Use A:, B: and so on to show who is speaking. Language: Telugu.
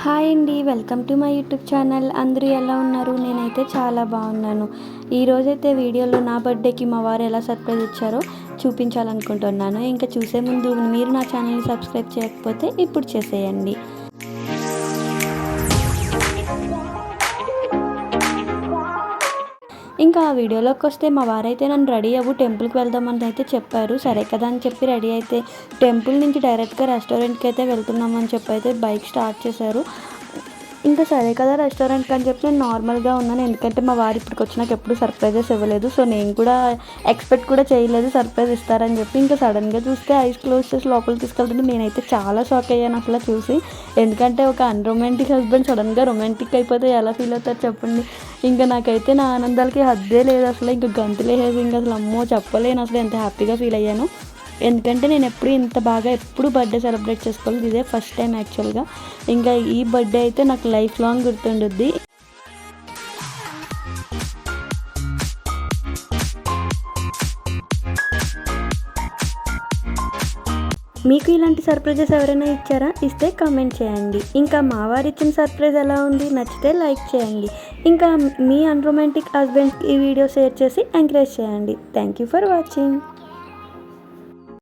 A: హాయ్ అండి, welcome to my YouTube channel. అందరూ ఎలా ఉన్నారు? నేనైతే చాలా బాగున్నాను. ఈరోజైతే వీడియోలో నా బర్త్డేకి మా వారు ఎలా సర్ప్రైజ్ ఇచ్చారో చూపించాలనుకుంటున్నాను. ఇంకా చూసే ముందు మీరు నా ఛానల్ని సబ్స్క్రైబ్ చేయకపోతే ఇప్పుడు చేసేయండి. ఇంకా ఆ వీడియోలోకి వస్తే మా వారైతే నన్ను రెడీ అవ్వు, టెంపుల్కి వెళ్దామని అయితే చెప్పారు. సరే కదా అని చెప్పి రెడీ అయితే టెంపుల్ నుంచి డైరెక్ట్గా రెస్టారెంట్కి అయితే వెళ్తున్నామని చెప్పి అయితే బైక్ స్టార్ట్ చేశారు. ఇంకా సరే కదా రెస్టారెంట్కి అని చెప్పి నేను నార్మల్గా ఉన్నాను. ఎందుకంటే మా వారు ఇప్పటికి వచ్చి నాకు ఎప్పుడు సర్ప్రైజెస్ ఇవ్వలేదు. సో నేను కూడా ఎక్స్పెక్ట్ కూడా చేయలేదు సర్ప్రైజ్ ఇస్తారని చెప్పి. ఇంకా సడన్గా చూస్తే ఐస్ క్లోజ్ చేసి లోపలికి తీసుకెళ్తుంటే నేనైతే చాలా షాక్ అయ్యాను అసలు చూసి. ఎందుకంటే ఒక అన్రొమాంటిక్ హస్బెండ్ సడన్గా రొమాంటిక్ అయిపోతే ఎలా ఫీల్ అవుతారు చెప్పండి. ఇంకా నాకైతే నా ఆనందాలకి హద్దే లేదు అసలు. ఇంకా గంతులేసేసి ఇంకా అసలు అమ్మో చెప్పలేను అసలు ఎంత హ్యాపీగా ఫీల్ అయ్యాను. ఎందుకంటే నేను ఎప్పుడు ఇంత బాగా ఎప్పుడు బర్త్డే సెలబ్రేట్ చేసుకోలేదు, ఇదే ఫస్ట్ టైం యాక్చువల్గా. ఇంకా ఈ బర్త్డే అయితే నాకు లైఫ్ లాంగ్ గుర్తుండుద్ది. మీకు ఇలాంటి సర్ప్రైజెస్ ఎవరైనా ఇచ్చారా? ఇస్తే కామెంట్ చేయండి. ఇంకా మా వారు ఇచ్చిన సర్ప్రైజ్ ఎలా ఉంది, నచ్చితే లైక్ చేయండి. ఇంకా మీ అన్రొమాంటిక్ హస్బెండ్ ఈ వీడియో షేర్ చేసి ఎంకరేజ్ చేయండి. Thank you for watching.